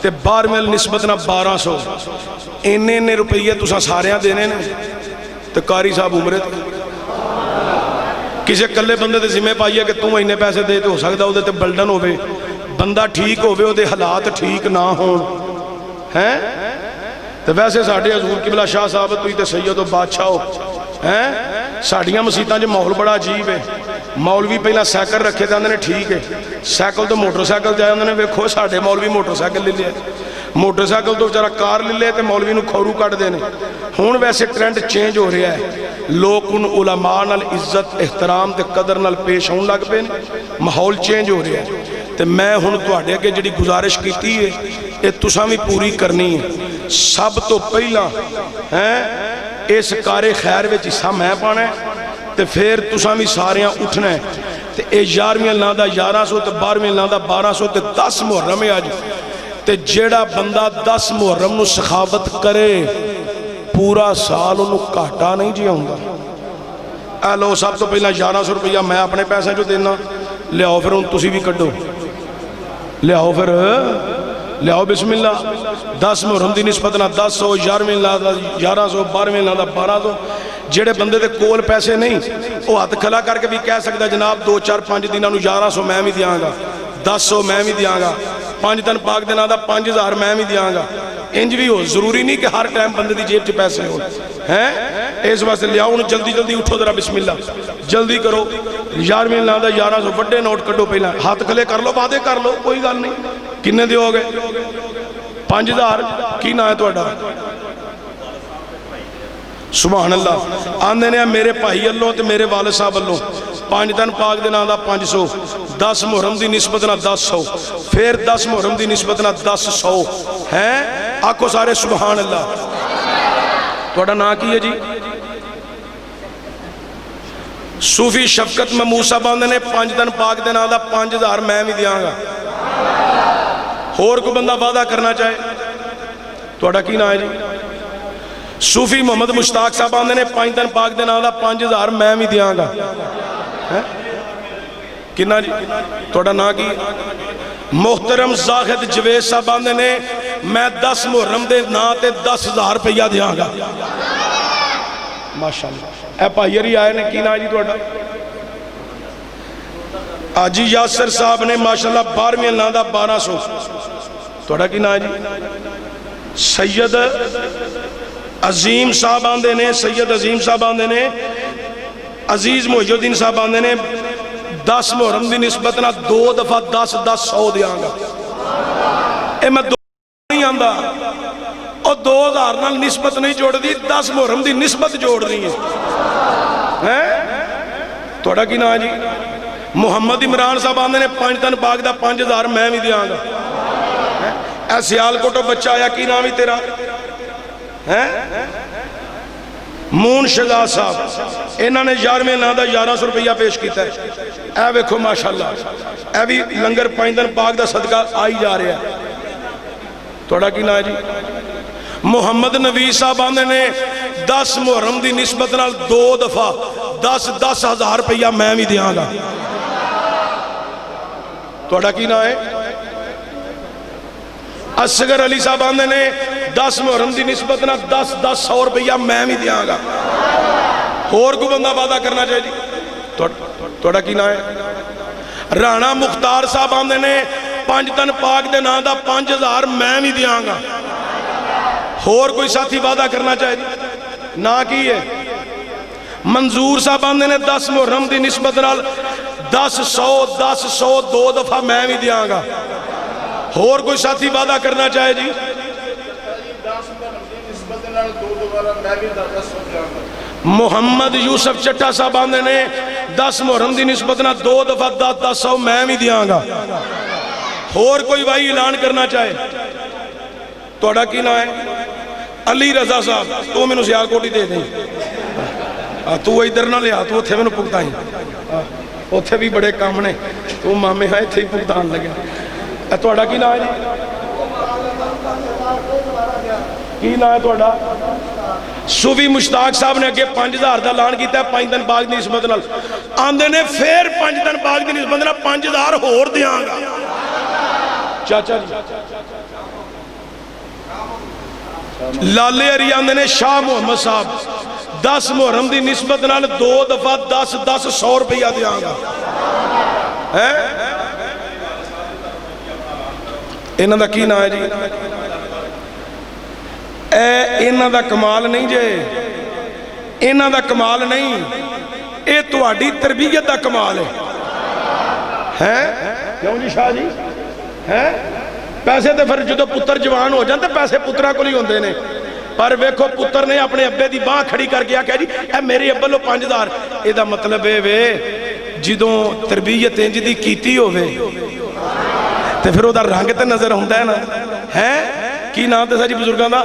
تے 12ویں نسبت نہ 1200 انہیں روپیے تسا ساریاں دینے نے تو قاری صاحب عمرے تے کسی کلے بندے تے ذمہ پائیے کہ تم انہیں پیسے دے تو ہو سکتا ہو تے بلڈن ہوئے بندہ ٹھیک ہوئے دے حالات ٹھیک نہ ہون ہیں تو ویسے ساڑھے حضور قبلہ شاہ صاحب تو ہی تے سید و بادشاہ ہو ہیں ساڑیاں مسیطاں جو ماحول بڑا عجیب ہے مولوی پہلا سائیکل رکھے تھے اندھے نے ٹھیک ہے سائیکل تو موٹر سائیکل جائے اندھے نے ویکھو ساڑھے مولوی موٹر سائیکل لے لیا موٹر سائیکل تو بچارہ کار لے لے تے مولوی نو کھورو کٹ دینے ہون ویسے ٹرینڈ چینج ہو رہا ہے لوگ ان علماء نال عزت احترام تے قدر نال پیش ہون لگ پے ماحول چینج ہو رہا ہے تے میں ہن تواڈے اگے جڑی گزارش کیتی ہے یہ تساں بھی پوری کرنی ہے سب تو پہلا ہیں اس کار خیر وچ حصہ میں پانا ہے تے پھر تساں بھی ساریاں اٹھنا ہے تے اے 11ویں اللہ دا 1100 تے 12ویں اللہ دا 1200 تے 10 محرم ہے اج تے جیڑا بندہ 10 محرم نو سخاوت کرے پورا سال انہوں کاٹا نہیں جی ہوں گا اے لو سب تو پہلا 1100 روپیہ میں اپنے پیسے جو دینا لے آؤ پھر ان تسی بھی کٹو لے آؤ پھر لے آؤ بسم اللہ 10 محرم دی نسبت نہ 10 11ویں اللہ دا 1100 12ویں اللہ دا 1200 جیڑے بندے دے کول پیسے نہیں وہ ہاتھ کھلا کر کے بھی کہہ سکتا جناب 2 4 5 دنوں 1100 میں بھی دیاں گا 1000 میں بھی دیاں گا 5 دن پاک دینا دا 5000 میں بھی دیاں گا انج بھی ہو ضروری نہیں کہ ہر ٹائم بندے دی جیب چ پیسے ہو ہیں اس واسطے لے آؤ جلدی جلدی اٹھو ذرا بسم اللہ جلدی کرو 11ویں اللہ دا 1100 بڑے نوٹ کڈو پہلا ہاتھ کھلے کر لو وعدے کر لو کوئی گل نہیں کنے دیو گے 5000 کی نہ ہے تہاڈا سبحان اللہ آندے نے میرے بھائی اللہ تے میرے والد صاحب اللہ 5 دن پاک دے نام دا 500 10 محرم دی نسبت نہ 1000 پھر 10 محرم دی نسبت نہ 10 ہیں آکھو سارے سبحان اللہ تہاڈا نام کی ہے جی صوفی شفقت محمود صاحب آندے نے 5 دن پاک دے نام دا 5000 میں بھی دیاں گا اور کو بندہ وعدہ کرنا چاہے تہاڈا کی نام ہے جی صوفی محمد مشتاق صاحب آندے نے 5 دن پاک دے نام دا 5000 میں بھی دیاں گا کنا جی تہاڈا نام کی محترم زاہد جوید صاحب آندے نے میں 10 محرم دے نام تے 10000 روپیہ دیاں گا ماشاءاللہ اے بھائی ہری آئے نے کی نام جی تہاڈا آجی یاسر صاحب نے ماشاءاللہ 12ویں اللہ دا 1200 تہاڈا کی نام جی سید عظیم صاحب آندے نے سید عظیم صاحب آندے نے عزیز محی الدین صاحب آندے نے 10 محرم دی نسبت نہ 2 دفعہ 10 100 دیاں گا اے میں 2 نہیں آندہ اور 2000 نال نسبت نہیں جوڑ دی 10 محرم دی نسبت جوڑ دی ہے تھوڑا کی نام جی محمد عمران صاحب آندے نے 5 دن پاک دا 5000 میں بھی دیاں گا اے سیال کوٹو بچہ آیا کی نام ہی تیرا مون شگاہ صاحب انہوں نے 11ویں اللہ دا 1100 روپیہ پیش کیتا ہے اے ویکھو ماشاءاللہ اے بھی لنگر 5 دن پاک دا صدقہ آئی جا رہا ہے تھوڑا کی نام جی محمد نوی صاحب آندے نے 10 محرم دی نسبت نال 2 دفعہ 10,000 روپیہ میں بھی دیاں گا تھوڑا کی نام ہے اصغر علی صاحب آندے نے 10 محرم دی نسبت نہ 10,000 روپیہ میں بھی دیاں گا اور کو بندہ وعدہ کرنا چاہے جی تھوڑا کی نام ہے رانا مختار صاحب آندے نے 5 دن پاک دے نام دا 5000 میں بھی دیاں گا اور کوئی ساتھی وعدہ کرنا چاہے جی نا کی ہے منظور صاحب آندے نے 10 محرم دی نسبت نال 10,100 2 دفعہ میں بھی دیاں گا اور کوئی ساتھی وعدہ کرنا چاہے جی محمد یوسف چٹا صاحب آندے نے 10 محرم دی نسبت نہ 2 دفعہ 10,000 میں بھی دیاں گا اور کوئی بھائی اعلان کرنا چاہے توڑا کی نہ ہے علی رضا صاحب تو میں نو سیال کوٹی دے دیں تو ادھر نہ لیا تو اتھے میں نو پکتا ہی اتھے بھی بڑے کام نے تو مامے ہاں اتھے ہی پکتان لگے توڑا کی نہ ہے کی نہ ہے توڑا صوفی مشتاق صاحب نے اگے 5000 دا اعلان کیتا ہے 5 دن باغ دی نسبت نال آندے نے پھر 5 دن باغ دی نسبت نال 5000 ہور دیاں گا چاچا جی لالے عری آندے نے شاہ محمد صاحب 10 محرم دی نسبت نال 2 دفعہ 10,100 روپیہ دیاں گا انہاں دا کی نام ہے جی اے انہاں دا کمال نہیں جے ਇਹਨਾਂ ਦਾ ਕਮਾਲ ਨਹੀਂ, ਇਹ ਤੁਹਾਡੀ ਤਰਬੀਅਤ ਦਾ ਕਮਾਲ ਹੈ। ਕਿਉਂ ਜੀ ਸ਼ਾਹ ਜੀ? ਹੈ ਪੈਸੇ ਤੇ ਫਿਰ ਜਦੋਂ ਪੁੱਤਰ ਜਵਾਨ ਹੋ ਜਾਣ ਤੇ ਪੈਸੇ ਪੁੱਤਰਾਂ ਕੋਲ ਹੀ ਹੁੰਦੇ ਨੇ। ਪਰ ਵੇਖੋ ਪੁੱਤਰ ਨੇ ਆਪਣੇ ਅੱਬੇ ਦੀ ਬਾਹ ਖੜੀ ਕਰਕੇ ਆਖਿਆ ਜੀ ਇਹ ਮੇਰੇ ਅੱਬੇ ਲੋ 5000। ਇਹਦਾ ਮਤਲਬ ਇਹ ਵੇ ਜਦੋਂ ਤਰਬੀਅਤ ਇੰਜ ਦੀ ਕੀਤੀ ਹੋਵੇ ਤੇ ਫਿਰ ਉਹਦਾ ਰੰਗ ਤੇ ਨਜ਼ਰ ਆਉਂਦਾ ਹੈ ਨਾ। ਹੈ ਕੀ ਨਾਮ ਦੱਸਿਆ ਜੀ ਬਜ਼ੁਰਗਾਂ ਦਾ?